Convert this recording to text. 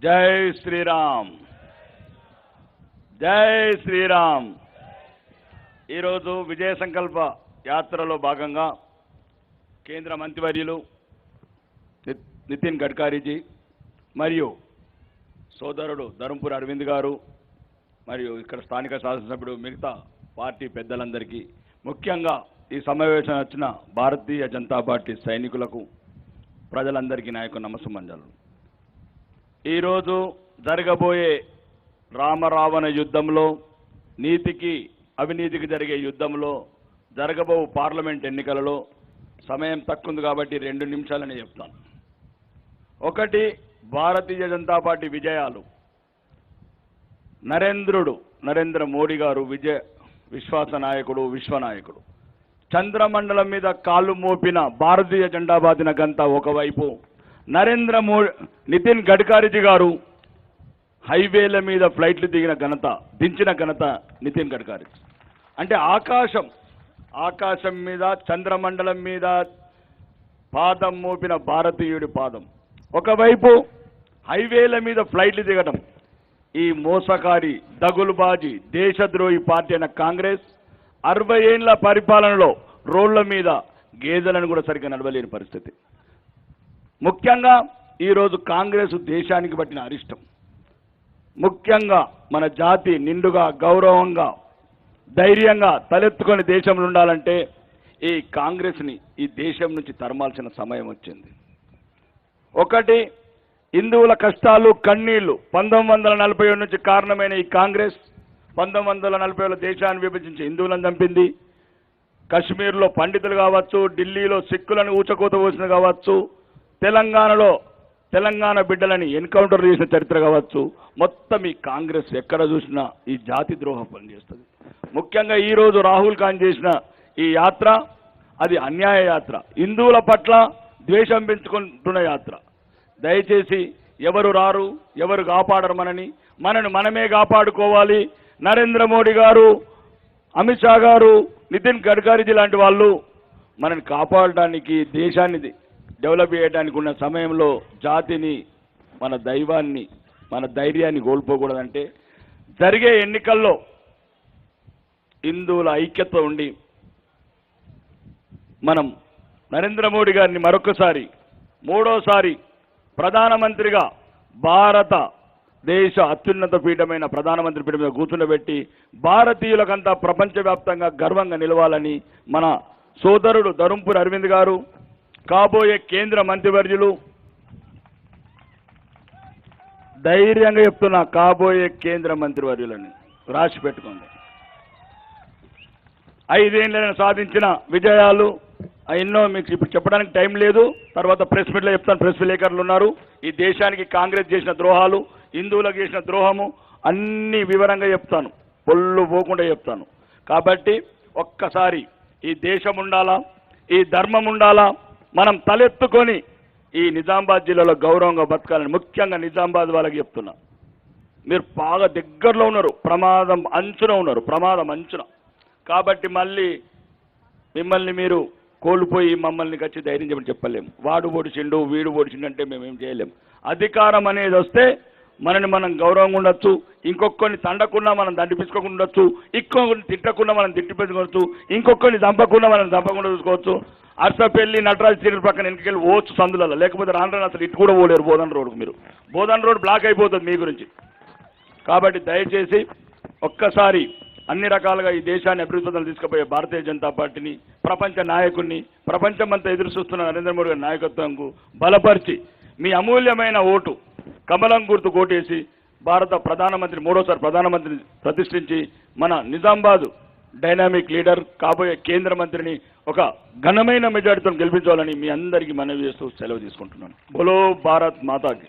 జై శ్రీరామ్, జై శ్రీరామ్. ఈరోజు విజయ సంకల్ప యాత్రలో భాగంగా కేంద్ర మంత్రివర్యులు నితిన్ గడ్కరీజీ మరియు సోదరుడు ధర్మపురి అరవింద్ గారు మరియు ఇక్కడ స్థానిక శాసనసభ్యుడు మిగతా పార్టీ పెద్దలందరికీ, ముఖ్యంగా ఈ సమావేశం వచ్చిన భారతీయ జనతా పార్టీ సైనికులకు, ప్రజలందరికీ నా యొక్క నమస్సుమంజలు. ఈరోజు జరగబోయే రామరావణ యుద్ధంలో, నీతికి అవినీతికి జరిగే యుద్ధంలో, జరగబో పార్లమెంట్ ఎన్నికలలో సమయం తక్కువ ఉంది కాబట్టి 2 నిమిషాలని చెప్తాను. ఒకటి, భారతీయ జనతా పార్టీ విజయాలు. నరేంద్ర మోడీ గారు విశ్వాస నాయకుడు, విశ్వనాయకుడు. చంద్రమండలం మీద కాళ్ళు మోపిన భారతీయ జెండా బాదిన గంట ఒకవైపు, నితిన్ గడ్కరీజీ గారు హైవేల మీద ఫ్లైట్లు దించిన ఘనత నితిన్ గడ్కరీ. అంటే ఆకాశం మీద, చంద్రమండలం మీద పాదం మోపిన భారతీయుడి పాదం. ఒకవైపు హైవేల మీద ఫ్లైట్లు దిగడం. ఈ మోసకారి, దగులుబాజీ, దేశద్రోహి పార్టీ అయిన కాంగ్రెస్ 60 ఏళ్ల పరిపాలనలో రోడ్ల మీద గేదెలను కూడా సరిగ్గా నడవలేని పరిస్థితి. ముఖ్యంగా ఈరోజు కాంగ్రెస్ దేశానికి పట్టిన అరిష్టం. ముఖ్యంగా మన జాతి నిండుగా, గౌరవంగా, ధైర్యంగా తలెత్తుకొని దేశంలో ఉండాలంటే ఈ కాంగ్రెస్ని ఈ దేశం నుంచి తరమాల్సిన సమయం వచ్చింది. ఒకటి, హిందువుల కష్టాలు, కన్నీళ్లు 1947 నుంచి కారణమైన ఈ కాంగ్రెస్ 1940లో దేశాన్ని విభజించి హిందువులను చంపింది. కశ్మీర్లో పండితులు కావచ్చు, ఢిల్లీలో సిక్కులను ఊచకోత పోసిన కావచ్చు, తెలంగాణ బిడ్డలని ఎన్కౌంటర్ చేసిన చరిత్ర కావచ్చు, మొత్తం ఈ కాంగ్రెస్ ఎక్కడ చూసినా ఈ జాతి ద్రోహం పనిచేస్తుంది. ముఖ్యంగా ఈరోజు రాహుల్ గాంధీ చేసిన ఈ యాత్ర, అది అన్యాయ యాత్ర, హిందువుల పట్ల ద్వేషం పెంచుకుంటున్న యాత్ర. దయచేసి ఎవరు రారు, ఎవరు కాపాడరు మనని మనమే కాపాడుకోవాలి. నరేంద్ర మోడీ గారు, అమిత్ షా గారు, నితిన్ గడ్కరీజీ లాంటి వాళ్ళు మనని కాపాడడానికి, దేశాన్ని డెవలప్ చేయడానికి ఉన్న సమయంలో జాతిని, మన దైవాన్ని, మన ధైర్యాన్ని కోల్పోకూడదంటే జరిగే ఎన్నికల్లో హిందువుల ఐక్యత ఉండి మనం నరేంద్ర మోడీ గారిని మరొకసారి, మూడోసారి ప్రధానమంత్రిగా, భారతదేశ అత్యున్నత పీఠమైన ప్రధానమంత్రి పీఠం మీద కూర్చుండబెట్టి భారతీయులకంతా ప్రపంచవ్యాప్తంగా గర్వంగా నిలవాలని మన సోదరుడు ధర్మపురి అరవింద్ గారు, కాబోయే కేంద్ర మంత్రివర్యులు, ధైర్యంగా చెప్తున్నా, కాబోయే కేంద్ర మంత్రివర్యులని రాసి పెట్టుకోండి. 5 ఏళ్ళైనా సాధించిన విజయాలు ఎన్నో మీకు ఇప్పుడు చెప్పడానికి టైం లేదు. తర్వాత ప్రెస్ మీట్లో చెప్తాను, ప్రెస్ విలేకరులు ఉన్నారు. ఈ దేశానికి కాంగ్రెస్ చేసిన ద్రోహాలు, హిందువులకు చేసిన ద్రోహము అన్ని వివరంగా చెప్తాను, పొల్లు పోకుండా చెప్తాను. కాబట్టి ఒక్కసారి ఈ దేశం ఉండాలా, ఈ ధర్మం ఉండాలా, మనం తలెత్తుకొని ఈ నిజామాబాద్ జిల్లాలో గౌరవంగా బతకాలని ముఖ్యంగా నిజామాబాద్ వాళ్ళకి చెప్తున్నా. మీరు బాగా దగ్గరలో ఉన్నారు, ప్రమాదం అంచున. కాబట్టి మళ్ళీ మిమ్మల్ని మీరు కోల్పోయి మమ్మల్ని వచ్చి ధైర్యం చెప్పని చెప్పలేము. వాడు ఓడిచిండు, వీడు ఓడిచిండు అంటే మేమేం చేయలేము. అధికారం అనేది వస్తే మనని మనం గౌరవంగా ఉండొచ్చు, ఇంకొకరిని తండకుండా మనం దండిపించుకోకుండా ఉండొచ్చు, ఇంకొకరిని తిట్టకుండా మనం తిట్టిపించుకోవచ్చు, ఇంకొకరిని చంపకుండా మనం చంపకుండా చూసుకోవచ్చు. అర్సపల్లి, నటరాజ్ థియేటర్ పక్కన వెనకెళ్ళి పోవచ్చు సందులలో, లేకపోతే రాను అసలు ఇటు కూడా పోలేరు బోధన్ రోడ్కు. మీరు బోధన్ రోడ్ బ్లాక్ అయిపోతుంది మీ గురించి. కాబట్టి దయచేసి ఒక్కసారి అన్ని రకాలుగా ఈ దేశాన్ని అభివృద్ధిలో తీసుకుపోయే భారతీయ జనతా పార్టీని, ప్రపంచ నాయకుడిని, ప్రపంచమంతా ఎదురు చూస్తున్న నరేంద్ర మోడీ గారి నాయకత్వంకు బలపరిచి మీ అమూల్యమైన ఓటు కమలం గుర్తు కోటేసి మూడోసారి ప్రధానమంత్రిని ప్రతిష్ఠించి మన నిజామాబాద్ డైనామిక్ లీడర్, కాబోయే కేంద్ర మంత్రిని ఒక ఘనమైన మెజారిటీతో గెలిపించాలని మీ అందరికీ మనవి చేస్తూ సెలవు తీసుకుంటున్నాను. బోలో భారత్ మాతాకి.